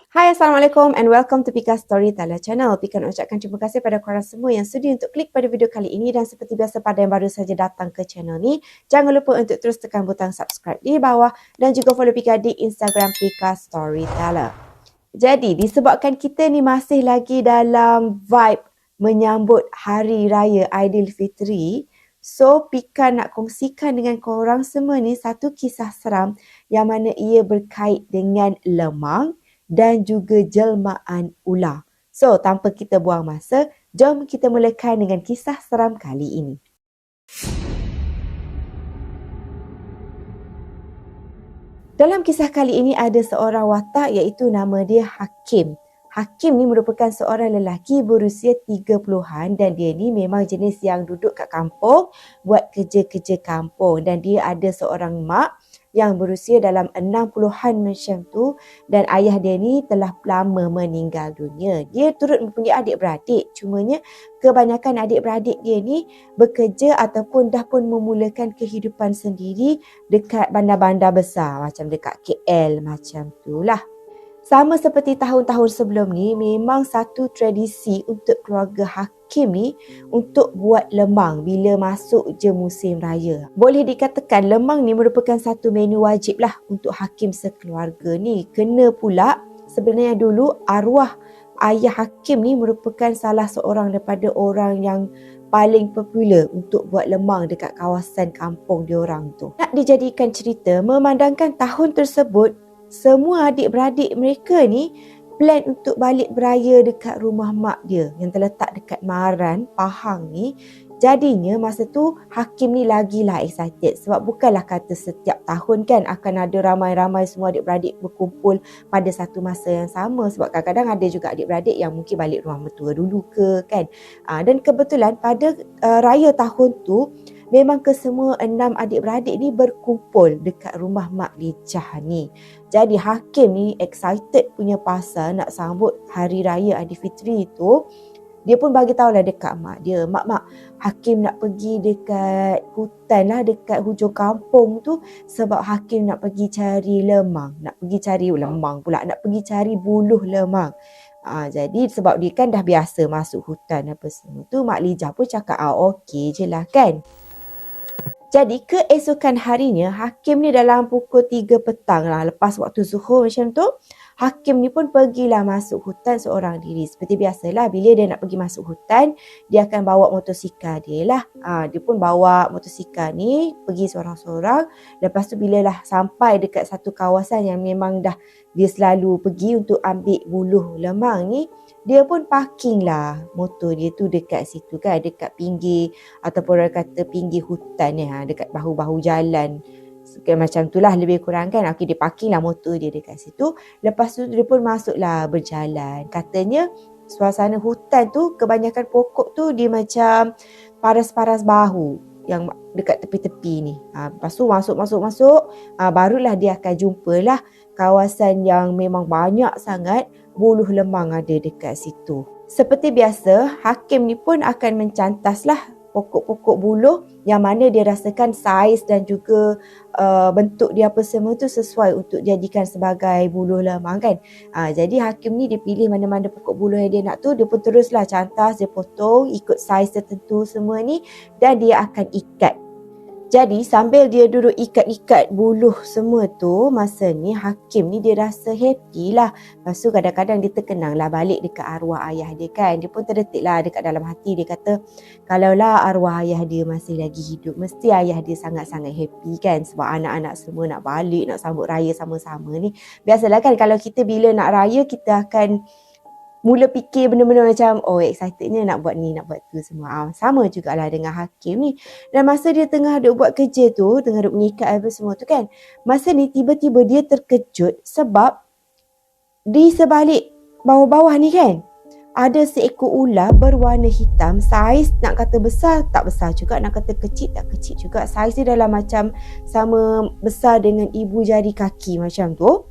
Hai, Assalamualaikum and welcome to Pika Storyteller Channel. Pika nak ucapkan terima kasih pada korang semua yang sudi untuk klik pada video kali ini, dan seperti biasa pada yang baru saja datang ke channel ni, jangan lupa untuk terus tekan butang subscribe di bawah dan juga follow Pika di Instagram Pika Storyteller. Jadi, disebabkan kita ni masih lagi dalam vibe menyambut Hari Raya Aidilfitri, so Pika nak kongsikan dengan korang semua ni satu kisah seram yang mana ia berkait dengan lemang dan juga jelmaan ular. So, tanpa kita buang masa, jom kita mulakan dengan kisah seram kali ini. Dalam kisah kali ini ada seorang watak iaitu nama dia Hakim. Hakim ni merupakan seorang lelaki berusia 30-an dan dia ni memang jenis yang duduk kat kampung, buat kerja-kerja kampung, dan dia ada seorang mak yang berusia dalam 60-an macam tu, dan ayah dia ni telah lama meninggal dunia. Dia turut mempunyai adik-beradik, cumanya kebanyakan adik-beradik dia ni bekerja ataupun dah pun memulakan kehidupan sendiri dekat bandar-bandar besar macam dekat KL macam tu lah. Sama seperti tahun-tahun sebelum ni, memang satu tradisi untuk keluarga Hakim ni untuk buat lemang bila masuk je musim raya. Boleh dikatakan lemang ni merupakan satu menu wajib lah untuk Hakim sekeluarga ni. Kena pula sebenarnya dulu arwah ayah Hakim ni merupakan salah seorang daripada orang yang paling popular untuk buat lemang dekat kawasan kampung diorang tu. Nak dijadikan cerita, memandangkan tahun tersebut semua adik-beradik mereka ni plan untuk balik beraya dekat rumah mak dia yang terletak dekat Maran, Pahang ni. Jadinya masa tu Hakim ni lagilah excited sebab bukanlah kata setiap tahun kan akan ada ramai-ramai semua adik-beradik berkumpul pada satu masa yang sama, sebab kadang-kadang ada juga adik-beradik yang mungkin balik rumah mertua dulu ke kan. Dan kebetulan pada raya tahun tu memang kesemua 6 adik-beradik ni berkumpul dekat rumah Mak Licah ni. Jadi Hakim ni excited punya pasal nak sambut Hari Raya Aidilfitri tu. Dia pun bagi tahulah dekat mak dia, Mak, Hakim nak pergi dekat hutan lah, dekat hujung kampung tu, sebab Hakim nak pergi cari lemang. Nak pergi cari lemang pula, nak pergi cari buluh lemang. Jadi sebab dia kan dah biasa masuk hutan apa semua tu, Mak Lijah pun cakap okey je lah kan. Jadi keesokan harinya Hakim ni dalam pukul 3 petang lah, lepas waktu zuhur macam tu, Hakim ni pun pergilah masuk hutan seorang diri. Seperti biasalah bila dia nak pergi masuk hutan, dia akan bawa motosikal dia lah. Dia pun bawa motosikal ni pergi seorang-seorang. Lepas tu bila lah sampai dekat satu kawasan yang memang dah dia selalu pergi untuk ambil buluh lemang ni, dia pun parking lah motor dia tu dekat situ kan, dekat pinggir ataupun orang kata pinggir hutan ni, dekat bahu-bahu jalan. Macam tu lah lebih kurang kan. Dia parking lah motor dia dekat situ. Lepas tu dia pun masuklah berjalan. Katanya suasana hutan tu kebanyakan pokok tu dia macam paras-paras bahu yang dekat tepi-tepi ni. Lepas tu masuk. Barulah dia akan jumpalah kawasan yang memang banyak sangat buluh lemang ada dekat situ. Seperti biasa, Hakim ni pun akan mencantaslah pokok-pokok buluh yang mana dia rasakan saiz dan juga bentuk dia apa semua tu sesuai untuk jadikan sebagai buluh lemang kan. Jadi Hakim ni dia pilih mana-mana pokok buluh yang dia nak tu, dia pun teruslah cantas, dia potong ikut saiz tertentu semua ni dan dia akan ikat. Jadi sambil dia duduk ikat-ikat buluh semua tu, masa ni Hakim ni dia rasa happy lah. Lepas tu kadang-kadang dia terkenang lah balik dekat arwah ayah dia kan. Dia pun terdetik lah dekat dalam hati, dia kata kalaulah arwah ayah dia masih lagi hidup, mesti ayah dia sangat-sangat happy kan. Sebab anak-anak semua nak balik, nak sambut raya sama-sama ni. Biasalah kan kalau kita bila nak raya, kita akan mula fikir benda-benda macam excitednya nak buat ni, nak buat tu semua. Sama jugalah dengan Hakim ni. Dan masa dia tengah duk buat kerja tu, tengah duk mengikat apa semua tu kan, masa ni tiba-tiba dia terkejut sebab di sebalik bawah-bawah ni kan, ada seekor ular berwarna hitam. Saiz nak kata besar tak besar juga, nak kata kecil tak kecil juga. Saiz dia dalam macam sama besar dengan ibu jari kaki macam tu,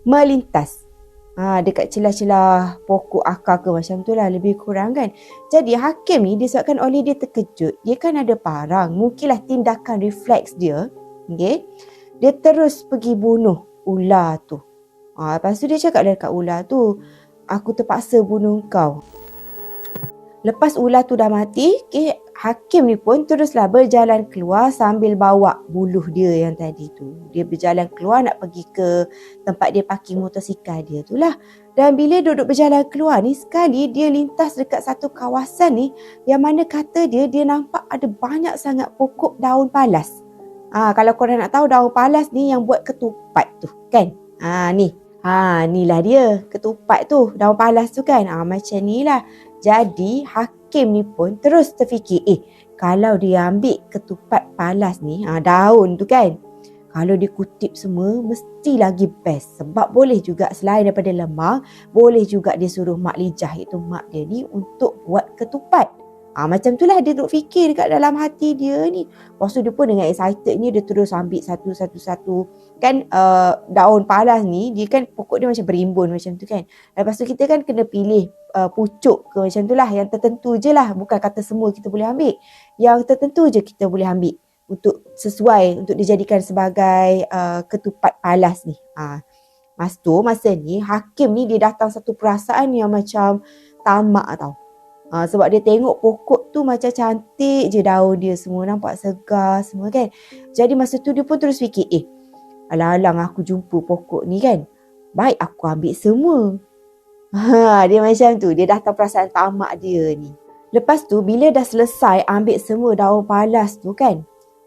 melintas dekat celah-celah pokok akar ke macam tu lah lebih kurang kan. Jadi Hakim ni disebabkan oleh dia terkejut, dia kan ada parang, mungkinlah tindakan refleks dia, okay, dia terus pergi bunuh ular tu. Lepas tu dia cakap dekat ular tu, aku terpaksa bunuh kau. Lepas ular tu dah mati, hakim ni pun teruslah berjalan keluar sambil bawa buluh dia yang tadi tu. Dia berjalan keluar nak pergi ke tempat dia parking motosikal dia tu lah. Dan bila duduk berjalan keluar ni, sekali dia lintas dekat satu kawasan ni yang mana kata dia nampak ada banyak sangat pokok daun palas. Kalau korang nak tahu, daun palas ni yang buat ketupat tu kan. Inilah dia ketupat tu, daun palas tu kan. Macam ni lah. Jadi hakim ni pun terus terfikir, kalau dia ambil ketupat palas ni, daun tu kan, kalau dia kutip semua mesti lagi best. Sebab boleh juga selain daripada lemang, boleh juga dia suruh Mak Lijah, iaitu mak dia ni, untuk buat ketupat. Macam tu lah dia duk fikir dekat dalam hati dia ni. Lepas tu dia pun dengan excited ni, dia terus ambil satu-satu. Kan daun palas ni, dia kan pokok dia macam berimbun macam tu kan. Lepas tu kita kan kena pilih pucuk ke macam tu lah. Yang tertentu je lah. Bukan kata semua kita boleh ambil. Yang tertentu je kita boleh ambil. Untuk sesuai, untuk dijadikan sebagai ketupat palas ni. Masa ni, hakim ni dia datang satu perasaan yang macam tamak tau. Sebab dia tengok pokok tu macam cantik je daun dia semua, nampak segar semua kan. Jadi masa tu dia pun terus fikir, alang-alang aku jumpa pokok ni kan, baik aku ambil semua. Dia macam tu, dia datang perasaan tamak dia ni. Lepas tu bila dah selesai ambil semua daun palas tu kan,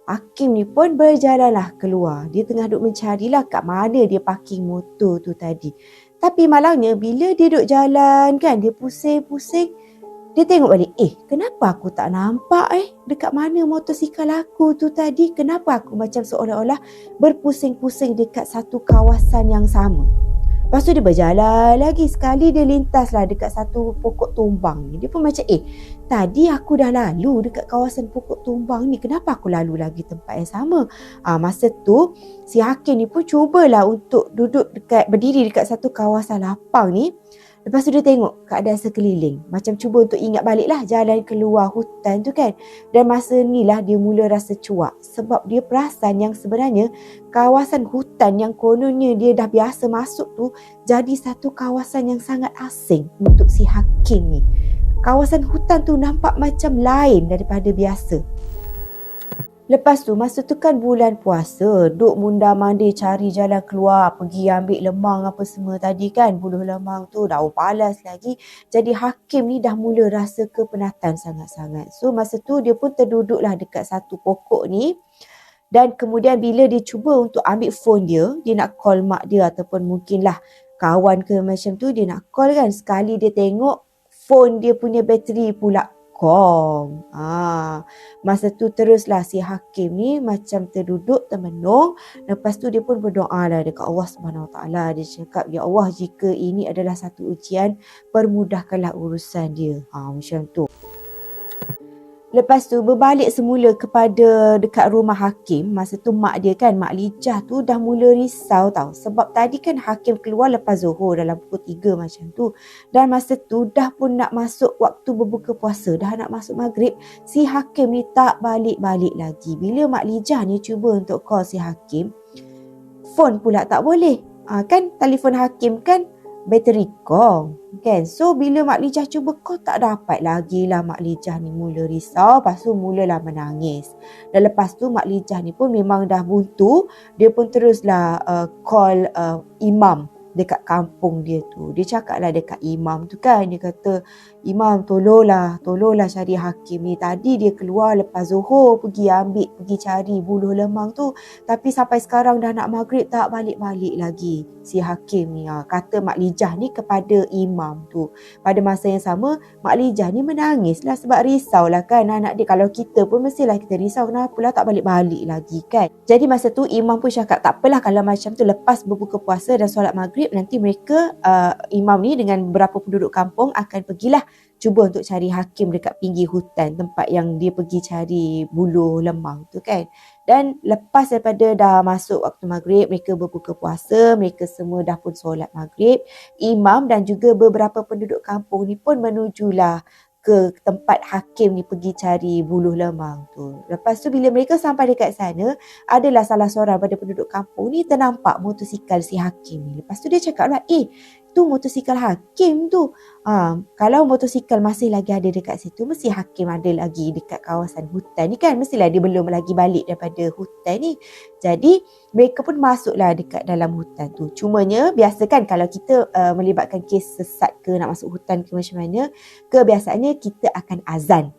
hakim ni pun berjalanlah keluar. Dia tengah duk mencarilah kat mana dia parking motor tu tadi. Tapi malangnya bila dia duk jalan kan, dia pusing-pusing. Dia tengok balik, kenapa aku tak nampak dekat mana motosikal aku tu tadi? Kenapa aku macam seolah-olah berpusing-pusing dekat satu kawasan yang sama? Lepas tu dia berjalan lagi, sekali dia lintaslah dekat satu pokok tumbang ni. Dia pun macam, tadi aku dah lalu dekat kawasan pokok tumbang ni, kenapa aku lalu lagi tempat yang sama? Masa tu si hakim ni pun cubalah untuk berdiri dekat satu kawasan lapang ni. Lepas tu dia tengok keadaan sekeliling. Macam cuba untuk ingat baliklah jalan keluar hutan tu kan. Dan masa ni lah dia mula rasa cuak. Sebab dia perasan yang sebenarnya kawasan hutan yang kononnya dia dah biasa masuk tu, jadi satu kawasan yang sangat asing untuk si hakim ni. Kawasan hutan tu nampak macam lain daripada biasa. Lepas tu masa tu kan bulan puasa, duk mundar-mandir cari jalan keluar, pergi ambil lemang apa semua tadi kan, buluh lemang tu, daun palas lagi. Jadi hakim ni dah mula rasa kepenatan sangat-sangat. So masa tu dia pun terduduklah dekat satu pokok ni. Dan kemudian bila dia cuba untuk ambil phone dia nak call mak dia ataupun mungkinlah kawan ke macam tu, dia nak call kan. Sekali dia tengok phone dia punya bateri pula kong. Masa tu teruslah si hakim ni macam terduduk termenung. Lepas tu dia pun berdoa lah dekat Allah SWT. Dia cakap, ya Allah, jika ini adalah satu ujian, permudahkanlah urusan dia. Macam tu. Lepas tu berbalik semula kepada dekat rumah hakim. Masa tu mak dia kan, Mak Lijah tu dah mula risau tau. Sebab tadi kan hakim keluar lepas Zuhur dalam pukul 3 macam tu. Dan masa tu dah pun nak masuk waktu berbuka puasa. Dah nak masuk maghrib. Si hakim ni tak balik-balik lagi. Bila Mak Lijah ni cuba untuk call si hakim, phone pula tak boleh. Kan telefon hakim kan bateri kong kan. So bila Mak Lijah cuba call, tak dapat lagi lah. Mak Lijah ni mula risau. Lepas tu mulalah menangis. Dan lepas tu Mak Lijah ni pun memang dah buntu. Dia pun teruslah call imam dekat kampung dia tu. Dia cakap lah dekat imam tu kan. Dia kata, imam tolonglah cari hakim ni. Tadi dia keluar lepas Zuhur pergi cari buluh lemang tu. Tapi sampai sekarang dah nak maghrib tak balik-balik lagi si hakim ni. Kata Mak Lijah ni kepada imam tu. Pada masa yang sama, Mak Lijah ni menangis lah sebab risau lah kan anak dia. Kalau kita pun mestilah kita risau, kenapa lah tak balik-balik lagi kan. Jadi masa tu imam pun cakap, tak apalah kalau macam tu, lepas berbuka puasa dan solat maghrib, nanti mereka imam ni dengan beberapa penduduk kampung akan pergilah cuba untuk cari hakim dekat pinggir hutan, tempat yang dia pergi cari buluh lemang tu kan. Dan lepas daripada dah masuk waktu maghrib, mereka berbuka puasa, mereka semua dah pun solat maghrib. Imam dan juga beberapa penduduk kampung ni pun menujulah ke tempat hakim ni pergi cari buluh lemang tu. Lepas tu bila mereka sampai dekat sana, adalah salah seorang pada penduduk kampung ni ternampak motosikal si hakim ni. Lepas tu dia cakap lah, tu motosikal hakim tu. Kalau motosikal masih lagi ada dekat situ, mesti hakim ada lagi dekat kawasan hutan ni kan. Mestilah dia belum lagi balik daripada hutan ni. Jadi mereka pun masuklah dekat dalam hutan tu. Cumanya biasa kan kalau kita melibatkan kes sesat ke nak masuk hutan ke macam mana, kebiasaannya kita akan azan.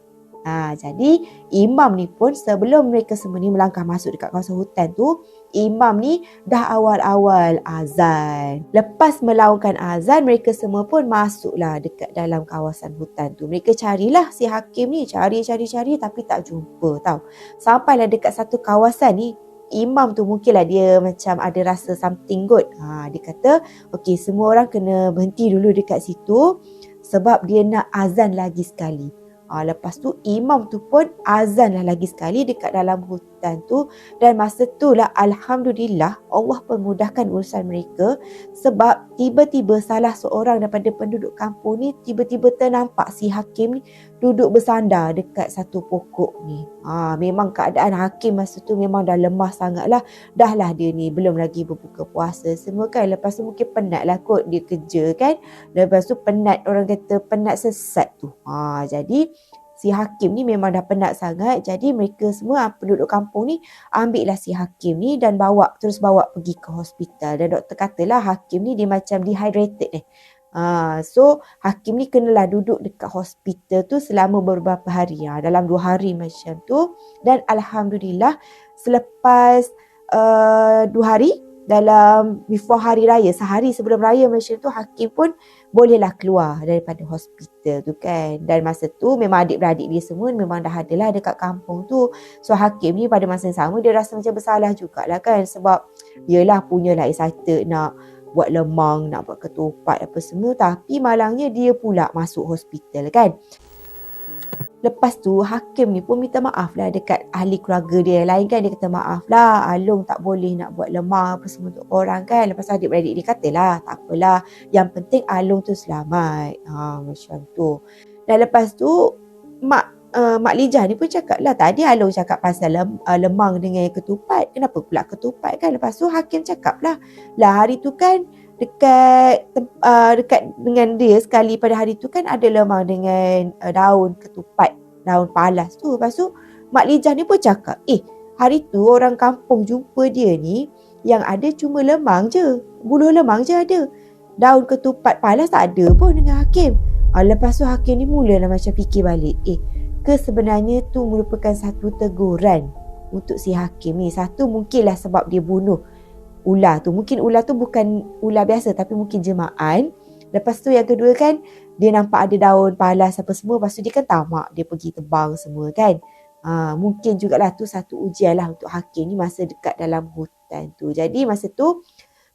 Jadi imam ni pun sebelum mereka semua ni melangkah masuk dekat kawasan hutan tu, imam ni dah awal-awal azan. Lepas melaungkan azan, mereka semua pun masuklah dekat dalam kawasan hutan tu. Mereka carilah si hakim ni, cari tapi tak jumpa tau. Sampailah dekat satu kawasan ni, imam tu mungkinlah dia macam ada rasa something good. Dia kata, okey, semua orang kena berhenti dulu dekat situ sebab dia nak azan lagi sekali. Lepas tu imam tu pun azan lah lagi sekali dekat dalam hutan tu. Dan masa tu lah Alhamdulillah Allah pemudahkan urusan mereka. Sebab tiba-tiba salah seorang daripada penduduk kampung ni tiba-tiba ternampak si hakim ni duduk bersandar dekat satu pokok ni. Memang keadaan hakim masa tu memang dah lemah sangat lah. Dah lah dia ni belum lagi berbuka puasa semua kan. Lepas tu mungkin penat lah kot dia kerja kan. Lepas tu penat, orang kata penat sesat tu. Jadi si hakim ni memang dah penat sangat. Jadi mereka semua penduduk kampung ni ambil lah si hakim ni dan terus bawa pergi ke hospital. Dan doktor katalah hakim ni dia macam dehydrated ni. So hakim ni kenalah duduk dekat hospital tu selama beberapa hari. Dalam 2 hari macam tu. Dan Alhamdulillah selepas 2 hari, dalam before hari raya, sehari sebelum raya macam tu, hakim pun bolehlah keluar daripada hospital tu kan. Dan masa tu memang adik-beradik dia semua memang dah ada lah dekat kampung tu. So hakim ni pada masa yang sama dia rasa macam bersalah jugalah kan. Sebab yelah punyalah excited nak buat lemang, nak buat ketupat apa semua. Tapi malangnya dia pula masuk hospital kan. Lepas tu hakim ni pun minta maaf lah dekat ahli keluarga dia yang lain kan. Dia kata maaf lah Along tak boleh nak buat lemang apa semua untuk orang kan. Lepas tu adik-beradik dia katalah tak apalah, yang penting Along tu selamat. Macam tu. Dan lepas tu Mak Lijah ni pun cakap lah, tadi Along cakap pasal lemang dengan ketupat, kenapa pula ketupat kan. Lepas tu hakim cakap lah hari tu kan dekat dengan dia sekali pada hari tu kan ada lemang dengan daun ketupat, daun palas tu. Lepas tu Mak Lijah ni pun cakap, hari tu orang kampung jumpa dia ni yang ada cuma lemang je, buluh lemang je ada, daun ketupat palas tak ada pun dengan hakim. Lepas tu hakim ni mulalah macam fikir balik, ke sebenarnya tu merupakan satu teguran untuk si hakim ni. Satu mungkinlah sebab dia bunuh ular tu. Mungkin ular tu bukan ular biasa tapi mungkin jema'an. Lepas tu yang kedua kan, dia nampak ada daun palas apa semua. Lepas tu dia kan tamak, dia pergi tebang semua kan. Mungkin jugalah tu satu ujian lah untuk hakim ni masa dekat dalam hutan tu. Jadi masa tu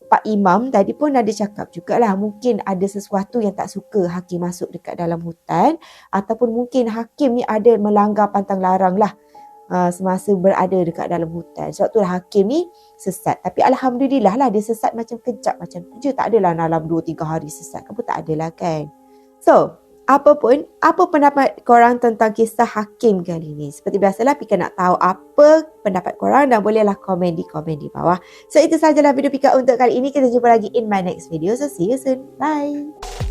Pak Imam tadi pun ada cakap jugalah, mungkin ada sesuatu yang tak suka hakim masuk dekat dalam hutan. Ataupun mungkin hakim ni ada melanggar pantang larang lah semasa berada dekat dalam hutan. Sebab tu hakim ni sesat. Tapi Alhamdulillah lah dia sesat macam kejap macam tu je. Tak adalah dalam 2-3 hari sesat ke pun, tak adalah kan. So, apa pendapat korang tentang kisah hakim kali ni? Seperti biasalah, Pika nak tahu apa pendapat korang dan bolehlah komen di bawah. So, itu sahajalah video Pika untuk kali ini. Kita jumpa lagi in my next video. So, see you soon. Bye.